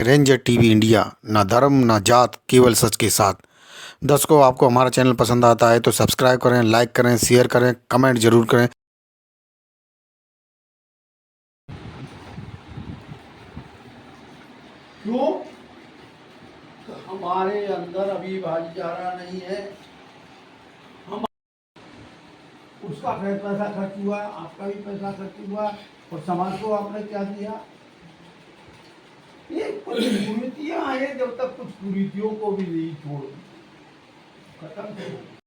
Ranger TV India, ना धर्म ना जात, केवल सच के साथ। दर्शकों, आपको हमारा चैनल पसंद आता है तो सब्सक्राइब करें, लाइक करें, शेयर करें, कमेंट जरूर करें। क्यों? हमारे अंदर अभी भाईचारा नहीं है। हम उसका पैसा खर्च हुआ, आपका भी पैसा खर्च हुआ, और समाज को आपने क्या दिया? ये कुछ कुरीतियां हैं, जब तक कुछ कुरीतियों को भी नहीं छोड़ खत्म करो।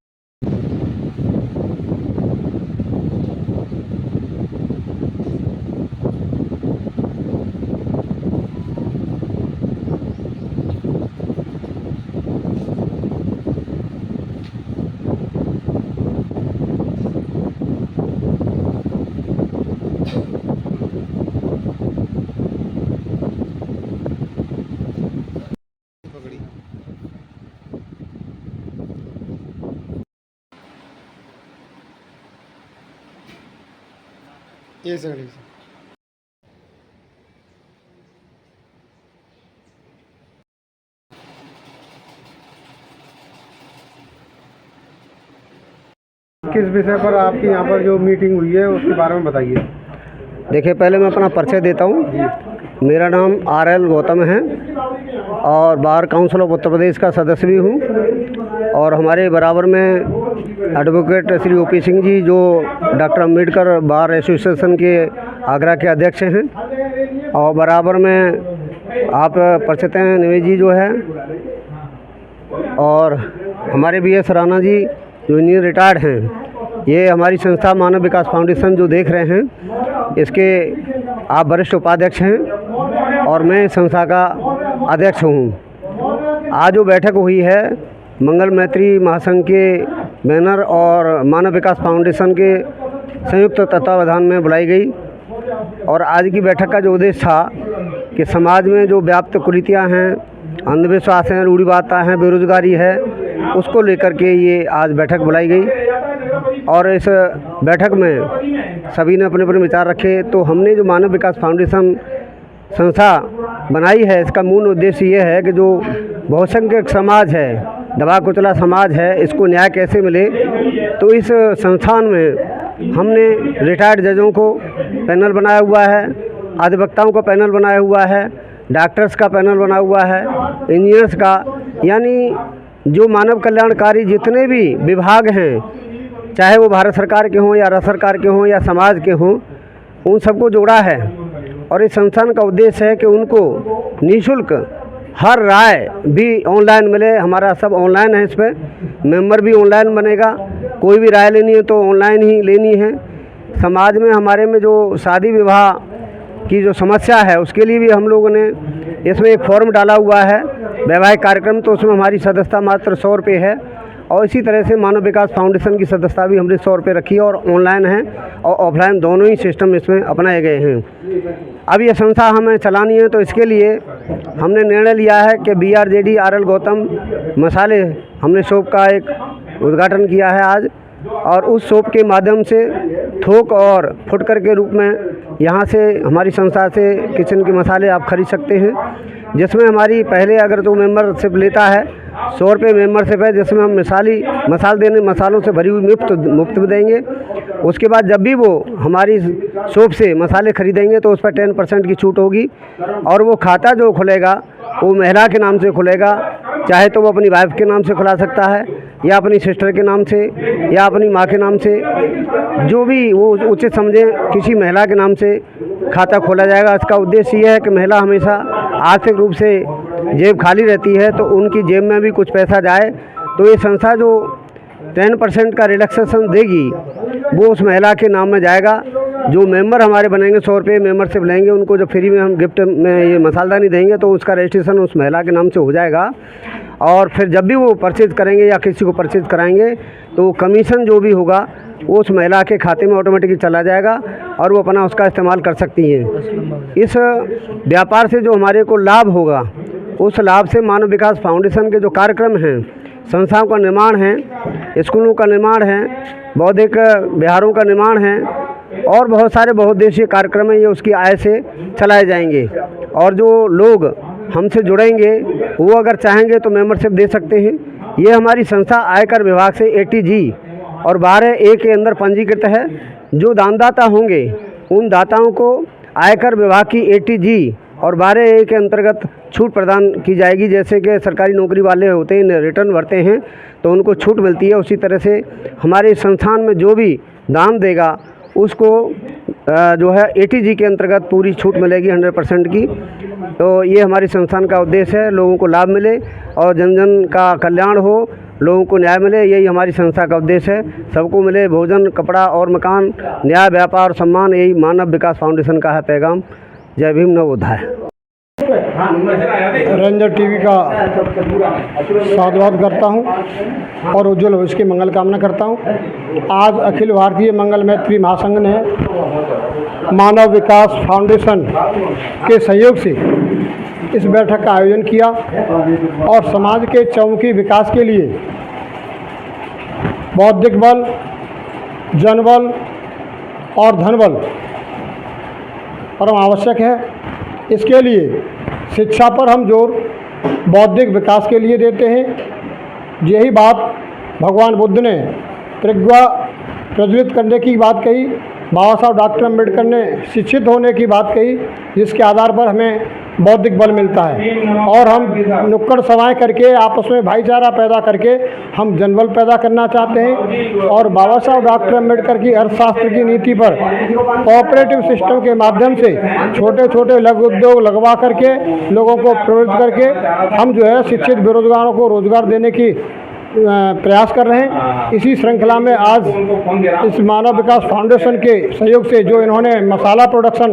ये सही किस विषय पर आपकी यहाँ पर जो मीटिंग हुई है उसके बारे में बताइए। देखिए, पहले मैं अपना परिचय देता हूँ। मेरा नाम RL गौतम है और bar council of Uttar Pradesh का सदस्य भी हूँ। और हमारे बराबर में एडवोकेट श्री OP सिंह जी, जो डॉक्टर अम्बेडकर बार एसोसिएशन के आगरा के अध्यक्ष हैं। और बराबर में आप परिचित हैं निवेश जी जो है, और हमारे BS राणा जी जो इंजीनियर रिटायर्ड हैं। ये हमारी संस्था मानव विकास फाउंडेशन जो देख रहे हैं, इसके आप वरिष्ठ उपाध्यक्ष हैं और मैं इस संस्था का अध्यक्ष हूँ। आज जो बैठक हुई है मंगल मैत्री महासंघ के बैनर और मानव विकास फाउंडेशन के संयुक्त तत्वावधान में बुलाई गई। और आज की बैठक का जो उद्देश्य था कि समाज में जो व्याप्त कुरीतियाँ हैं, अंधविश्वास हैं, रूढ़िवादिता हैं, बेरोजगारी है, उसको लेकर के ये आज बैठक बुलाई गई। और इस बैठक में सभी ने अपने अपने विचार रखे। तो हमने जो मानव विकास फाउंडेशन संस्था बनाई है, इसका मूल उद्देश्य ये है कि जो बहुसंख्यक समाज है, दबा कुचला समाज है, इसको न्याय कैसे मिले। तो इस संस्थान में हमने रिटायर्ड जजों को पैनल बनाया हुआ है, अधिवक्ताओं का पैनल बनाया हुआ है, डॉक्टर्स का पैनल बना हुआ है, इंजीनियर्स का, यानी जो मानव कल्याणकारी जितने भी विभाग हैं, चाहे वो भारत सरकार के हों या राज्य सरकार के हों या समाज के हों, उन सबको जोड़ा है। और इस संस्थान का उद्देश्य है कि उनको निःशुल्क हर राय भी ऑनलाइन मिले। हमारा सब ऑनलाइन है, इस पर मेंबर भी ऑनलाइन बनेगा। कोई भी राय लेनी है तो ऑनलाइन ही लेनी है। समाज में हमारे में जो शादी विवाह की जो समस्या है, उसके लिए भी हम लोगों ने इसमें एक फॉर्म डाला हुआ है, वैवाहिक कार्यक्रम। तो उसमें हमारी सदस्यता मात्र 100 रुपये है। और इसी तरह से मानव विकास फाउंडेशन की सदस्यता भी हमने 100 रुपये रखी है, और ऑनलाइन है और ऑफलाइन दोनों ही सिस्टम इसमें अपनाए गए हैं। अब ये संस्था हमें चलानी है, तो इसके लिए हमने निर्णय लिया है कि BRJD RL गौतम मसाले, हमने शॉप का एक उद्घाटन किया है आज। और उस शॉप के माध्यम से थोक और फुटकर के रूप में यहाँ से हमारी संस्था से किचन के मसाले आप खरीद सकते हैं, जिसमें हमारी पहले अगर जो मेंबरशिप लेता है 100 रुपये मेंबरशिप है, जिसमें हम मसालों से भरी हुई मुफ्त में देंगे। उसके बाद जब भी वो हमारी शॉप से मसाले खरीदेंगे तो उस पर 10% की छूट होगी। और वो खाता जो खुलेगा वो महिला के नाम से खुलेगा, चाहे तो वो अपनी वाइफ के नाम से खुला सकता है, या अपनी सिस्टर के नाम से, या अपनी माँ के नाम से, जो भी वो उचित समझें, किसी महिला के नाम से खाता खोला जाएगा। इसका उद्देश्य ये है कि महिला हमेशा आर्थिक रूप से जेब खाली रहती है, तो उनकी जेब में भी कुछ पैसा जाए। तो ये संस्था जो 10% का रिलैक्सेशन देगी, वो उस महिला के नाम में जाएगा। जो मेंबर हमारे बनेंगे 100 रुपये मेंबरशिप लेंगे, उनको जो फ्री में हम गिफ्ट में ये मसालदानी देंगे, तो उसका रजिस्ट्रेशन उस महिला के नाम से हो जाएगा। और फिर जब भी वो परचेज करेंगे या किसी को परचेज कराएंगे, तो कमीशन जो भी होगा वो उस महिला के खाते में ऑटोमेटिकली चला जाएगा और वो अपना उसका इस्तेमाल कर सकती हैं। इस व्यापार से जो हमारे को लाभ होगा, उस लाभ से मानव विकास फाउंडेशन के जो कार्यक्रम हैं, संस्थाओं का निर्माण है, स्कूलों का निर्माण है, बौद्धिक विहारों का निर्माण है, और बहुत सारे बहुउद्देशीय कार्यक्रम हैं, ये उसकी आय से चलाए जाएंगे। और जो लोग हमसे जुड़ेंगे वो अगर चाहेंगे तो मेंबरशिप दे सकते हैं। ये हमारी संस्था आयकर विभाग से ATG और 12A के अंदर पंजीकृत है। जो दानदाता होंगे उन दाताओं को आयकर विभाग की ATG और 12A के अंतर्गत छूट प्रदान की जाएगी। जैसे कि सरकारी नौकरी वाले होते हैं, रिटर्न भरते हैं तो उनको छूट मिलती है, उसी तरह से हमारे संस्थान में जो भी दान देगा उसको जो है ATG के अंतर्गत पूरी छूट मिलेगी 100% की। तो ये हमारी संस्थान का उद्देश्य है, लोगों को लाभ मिले और जन जन का कल्याण हो, लोगों को न्याय मिले, यही हमारी संस्था का उद्देश्य है। सबको मिले भोजन, कपड़ा और मकान, न्याय, व्यापार और सम्मान, यही मानव विकास फाउंडेशन का है पैगाम। जय भीम, नवोदय। रंजन टीवी का साधुवाद करता हूं और उज्ज्वल भविष्य की मंगल कामना करता हूं। आज अखिल भारतीय मंगल मैत्री महासंघ ने मानव विकास फाउंडेशन के सहयोग से इस बैठक का आयोजन किया और समाज के चौमुखी विकास के लिए बौद्धिक बल, जनबल और धनबल परम आवश्यक है। इसके लिए शिक्षा पर हम जोर बौद्धिक विकास के लिए देते हैं। यही बात भगवान बुद्ध ने प्रज्ञा प्रज्वलित करने की बात कही, बाबा साहब डॉक्टर अम्बेडकर ने शिक्षित होने की बात कही, जिसके आधार पर हमें बौद्धिक बल मिलता है और हम नुक्कड़ सभाएं करके आपस में भाईचारा पैदा करके हम जनबल पैदा करना चाहते हैं। और बाबा साहब डॉक्टर अम्बेडकर की अर्थशास्त्र की नीति पर कोऑपरेटिव सिस्टम के माध्यम से छोटे छोटे लघु उद्योग लगवा करके लोगों को प्रवृत्त करके हम जो है शिक्षित बेरोजगारों को रोजगार देने की प्रयास कर रहे हैं। इसी श्रृंखला में आज इस मानव विकास फाउंडेशन के सहयोग से जो इन्होंने मसाला प्रोडक्शन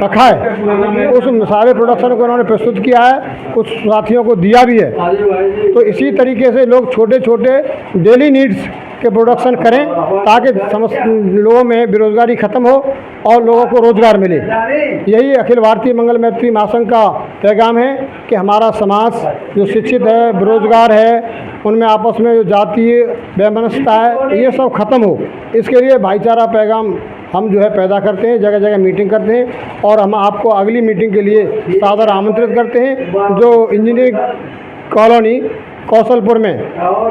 रखा है, उस मसाले प्रोडक्शन को इन्होंने प्रस्तुत किया है, कुछ साथियों को दिया भी है। तो इसी तरीके से लोग छोटे छोटे डेली नीड्स के प्रोडक्शन करें ताकि लोगों में बेरोजगारी ख़त्म हो और लोगों को रोज़गार मिले। यही अखिल भारतीय मंगल मैत्री महासंघ का पैगाम है कि हमारा समाज जो शिक्षित है, बेरोजगार है, उनमें आपस में जो जातीय वैमनस्यता है, ये सब ख़त्म हो। इसके लिए भाईचारा पैगाम हम जो है पैदा करते हैं, जगह जगह मीटिंग करते हैं और हम आपको अगली मीटिंग के लिए सादर आमंत्रित करते हैं जो इंजीनियरिंग कॉलोनी कौशलपुर में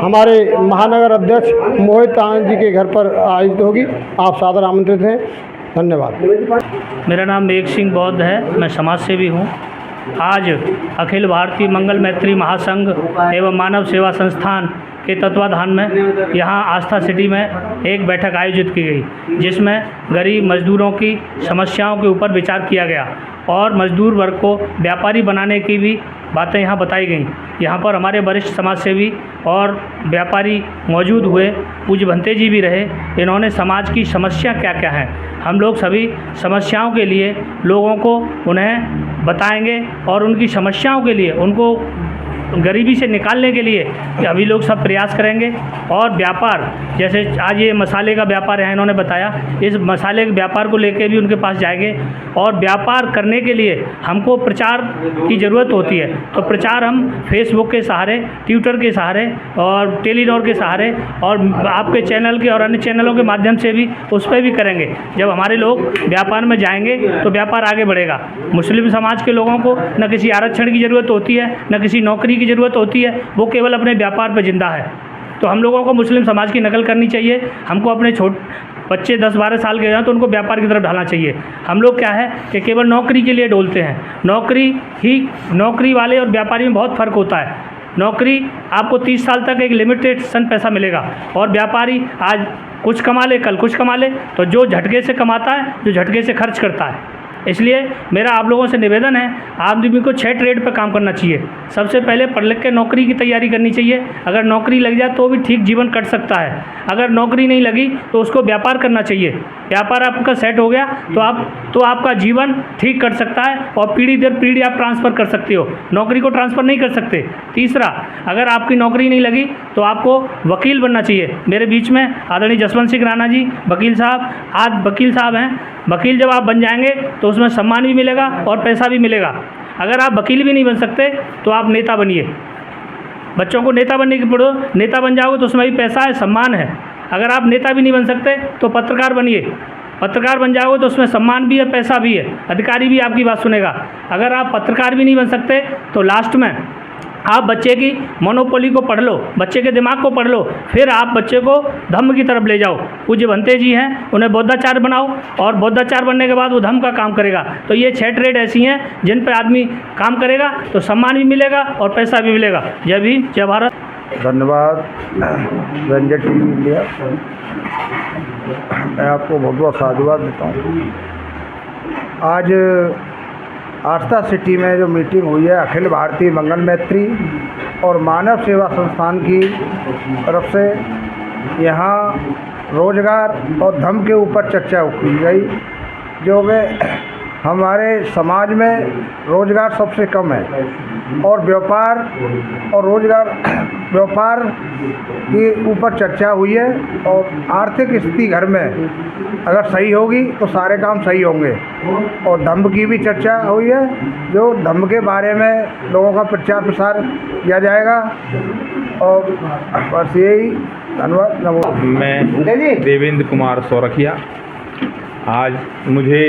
हमारे महानगर अध्यक्ष मोहित आनंद जी के घर पर आयोजित होगी। आप सादर आमंत्रित हैं। धन्यवाद। मेरा नाम मेघ सिंह बौद्ध है, मैं समाज सेवी हूँ। आज अखिल भारतीय मंगल मैत्री महासंघ एवं मानव सेवा संस्थान के तत्वाधान में यहाँ आस्था सिटी में एक बैठक आयोजित की गई, जिसमें गरीब मजदूरों की समस्याओं के ऊपर विचार किया गया और मजदूर वर्ग को व्यापारी बनाने की भी बातें यहाँ बताई गईं। यहाँ पर हमारे वरिष्ठ समाजसेवी और व्यापारी मौजूद हुए, पूज्य भंते जी भी रहे। इन्होंने समाज की समस्या क्या क्या हैं, हम लोग सभी समस्याओं के लिए लोगों को उन्हें बताएंगे और उनकी समस्याओं के लिए उनको गरीबी से निकालने के लिए अभी लोग सब प्रयास करेंगे। और व्यापार, जैसे आज ये मसाले का व्यापार है, इन्होंने बताया, इस मसाले के व्यापार को लेके भी उनके पास जाएंगे। और व्यापार करने के लिए हमको प्रचार की ज़रूरत होती है, तो प्रचार हम फेसबुक के सहारे, ट्विटर के सहारे और टेलीनॉर के सहारे और आपके चैनल के और अन्य चैनलों के माध्यम से भी उस पर भी करेंगे। जब हमारे लोग व्यापार में जाएंगे तो व्यापार आगे बढ़ेगा। मुस्लिम समाज के लोगों को न किसी आरक्षण की ज़रूरत होती है, न किसी नौकरी की ज़रूरत होती है, वो केवल अपने व्यापार पर जिंदा है। तो हम लोगों को मुस्लिम समाज की नकल करनी चाहिए। हमको अपने बच्चे 10-12 साल के हैं तो उनको व्यापार की तरफ ढालना चाहिए। हम लोग क्या है कि केवल नौकरी के लिए डोलते हैं। नौकरी वाले और व्यापारी में बहुत फ़र्क होता है। नौकरी आपको 30 साल तक एक लिमिटेड पैसा मिलेगा और व्यापारी आज कुछ कमा ले, कल कुछ कमा ले, तो जो झटके से कमाता है, जो झटके से खर्च करता है। इसलिए मेरा आप लोगों से निवेदन है, आदमी को 6 ट्रेड पर काम करना चाहिए। सबसे पहले पढ़ लिख के नौकरी की तैयारी करनी चाहिए। अगर नौकरी लग जाए तो भी ठीक जीवन कट सकता है। अगर नौकरी नहीं लगी तो उसको व्यापार करना चाहिए। व्यापार आपका सेट हो गया तो आपका जीवन ठीक कट सकता है और पीढ़ी दर पीढ़ी आप ट्रांसफ़र कर सकते हो। नौकरी को ट्रांसफ़र नहीं कर सकते। तीसरा, अगर आपकी नौकरी नहीं लगी तो आपको वकील बनना चाहिए। मेरे बीच में आदरणीय जसवंत सिंह राणा जी वकील साहब, आज वकील साहब हैं। वकील जब आप बन जाएंगे तो उसमें सम्मान भी मिलेगा और पैसा भी मिलेगा। अगर आप वकील भी नहीं बन सकते तो आप नेता बनिए। बच्चों को नेता बनने की पढ़ो, नेता बन जाओगे तो उसमें भी पैसा है, सम्मान है। अगर आप नेता भी नहीं बन सकते तो पत्रकार बनिए। पत्रकार बन जाओगे तो उसमें सम्मान भी है, पैसा भी है, अधिकारी भी आपकी बात सुनेगा। अगर आप पत्रकार भी नहीं बन सकते तो लास्ट में आप बच्चे की मोनोपोली को पढ़ लो, बच्चे के दिमाग को पढ़ लो, फिर आप बच्चे को धम्म की तरफ ले जाओ। पूज्य भंते जी हैं, उन्हें बौद्धाचार्य बनाओ और बौद्धाचार्य बनने के बाद वो धम्म का काम करेगा। तो ये 6 ट्रेड ऐसी हैं जिन पर आदमी काम करेगा तो सम्मान भी मिलेगा और पैसा भी मिलेगा। जय भीम, जय भारत। धन्यवाद रंजन टीवी इंडिया। मैं आपको बहुत बहुत साधुवाद देता हूँ। आज आस्था सिटी में जो मीटिंग हुई है अखिल भारतीय मंगल मैत्री और मानव सेवा संस्थान की तरफ से, यहाँ रोजगार और धर्म के ऊपर चर्चा की गई। जो कि हमारे समाज में रोजगार सबसे कम है और व्यापार के ऊपर चर्चा हुई है। और आर्थिक स्थिति घर में अगर सही होगी तो सारे काम सही होंगे। और धम्म की भी चर्चा हुई है, जो धम्म के बारे में लोगों का प्रचार प्रसार किया जाएगा। और बस यही, धन्यवाद। नमो। मैं देवेंद्र कुमार सौरखिया। आज मुझे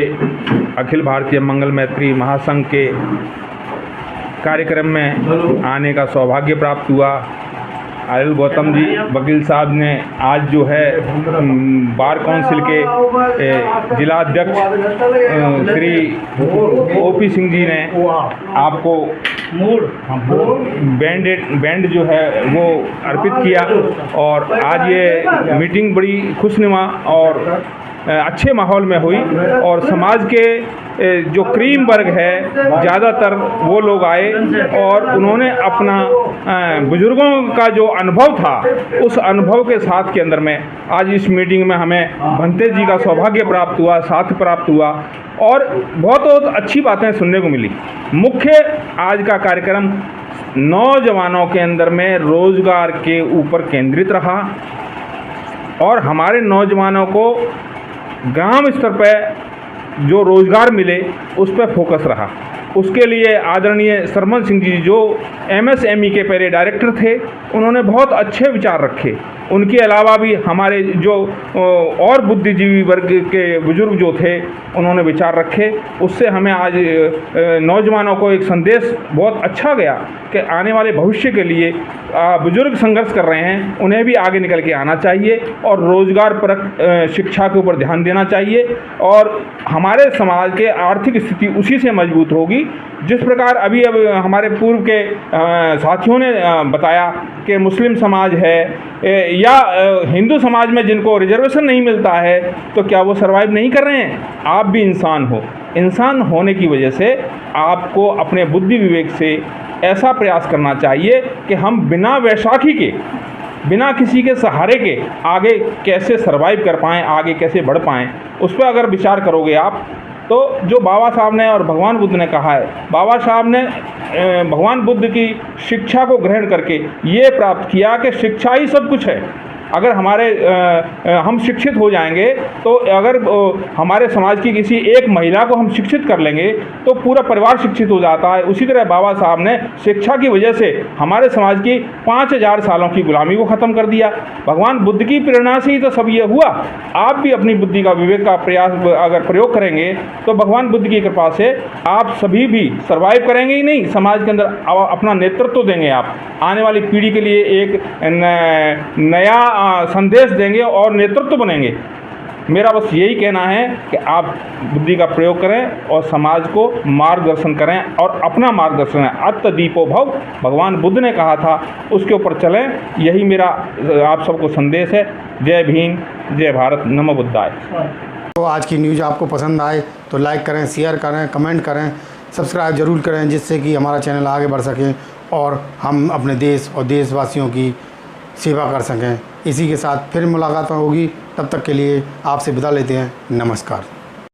अखिल भारतीय मंगल मैत्री महासंघ के कार्यक्रम में आने का सौभाग्य प्राप्त हुआ। आयल गौतम जी वकील साहब ने आज जो है बार काउंसिल के जिलाध्यक्ष श्री ओपी सिंह जी ने आपको बैंड जो है वो अर्पित किया। और आज ये मीटिंग बड़ी खुशनुमा और अच्छे माहौल में हुई। और समाज के जो क्रीम वर्ग है ज़्यादातर वो लोग आए और उन्होंने अपना बुजुर्गों का जो अनुभव था उस अनुभव के साथ के अंदर में आज इस मीटिंग में हमें भंते जी का सौभाग्य प्राप्त हुआ, साथ प्राप्त हुआ और बहुत अच्छी बातें सुनने को मिली। मुख्य आज का कार्यक्रम नौजवानों के अंदर में रोज़गार के ऊपर केंद्रित रहा और हमारे नौजवानों को ग्राम स्तर पर जो रोज़गार मिले उस पर फोकस रहा। उसके लिए आदरणीय सरमन सिंह जी जो MSME के पहले डायरेक्टर थे, उन्होंने बहुत अच्छे विचार रखे। उनके अलावा भी हमारे जो और बुद्धिजीवी वर्ग के बुजुर्ग जो थे उन्होंने विचार रखे। उससे हमें आज नौजवानों को एक संदेश बहुत अच्छा गया कि आने वाले भविष्य के लिए बुजुर्ग संघर्ष कर रहे हैं, उन्हें भी आगे निकल के आना चाहिए और रोज़गार परक शिक्षा के ऊपर ध्यान देना चाहिए। और हमारे समाज के आर्थिक स्थिति उसी से मजबूत होगी जिस प्रकार अभी अब हमारे पूर्व के साथियों ने बताया कि मुस्लिम समाज है या हिंदू समाज में जिनको रिजर्वेशन नहीं मिलता है तो क्या वो सर्वाइव नहीं कर रहे हैं। आप भी इंसान हो, इंसान होने की वजह से आपको अपने बुद्धि विवेक से ऐसा प्रयास करना चाहिए कि हम बिना वैशाखी के, बिना किसी के सहारे के आगे कैसे सर्वाइव कर पाएँ, आगे कैसे बढ़ पाएँ, उस पर अगर विचार करोगे आप तो जो बाबा साहब ने और भगवान बुद्ध ने कहा है, बाबा साहब ने भगवान बुद्ध की शिक्षा को ग्रहण करके ये प्राप्त किया कि शिक्षा ही सब कुछ है। अगर हम शिक्षित हो जाएंगे तो अगर हमारे समाज की किसी एक महिला को हम शिक्षित कर लेंगे तो पूरा परिवार शिक्षित हो जाता है। उसी तरह बाबा साहब ने शिक्षा की वजह से हमारे समाज की 5000 सालों की गुलामी को ख़त्म कर दिया। भगवान बुद्ध की प्रेरणा से ही तो सब ये हुआ। आप भी अपनी बुद्धि का, विवेक का प्रयास अगर प्रयोग करेंगे तो भगवान बुद्ध की कृपा से आप सभी भी सर्वाइव करेंगे ही नहीं, समाज के अंदर अपना नेतृत्व देंगे। आप आने वाली पीढ़ी के लिए एक नया संदेश देंगे और नेतृत्व बनेंगे। मेरा बस यही कहना है कि आप बुद्धि का प्रयोग करें और समाज को मार्गदर्शन करें और अपना मार्गदर्शन है अत्त दीपो भव, भगवान बुद्ध ने कहा था, उसके ऊपर चलें। यही मेरा आप सबको संदेश है। जय भीम, जय भारत, नमो बुद्धाय। तो आज की न्यूज़ आपको पसंद आए तो लाइक करें, शेयर करें, कमेंट करें, सब्सक्राइब ज़रूर करें जिससे कि हमारा चैनल आगे बढ़ सके और हम अपने देश और देशवासियों की सेवा कर सकें। इसी के साथ फिर मुलाकात होगी, तब तक के लिए आपसे विदा लेते हैं। नमस्कार।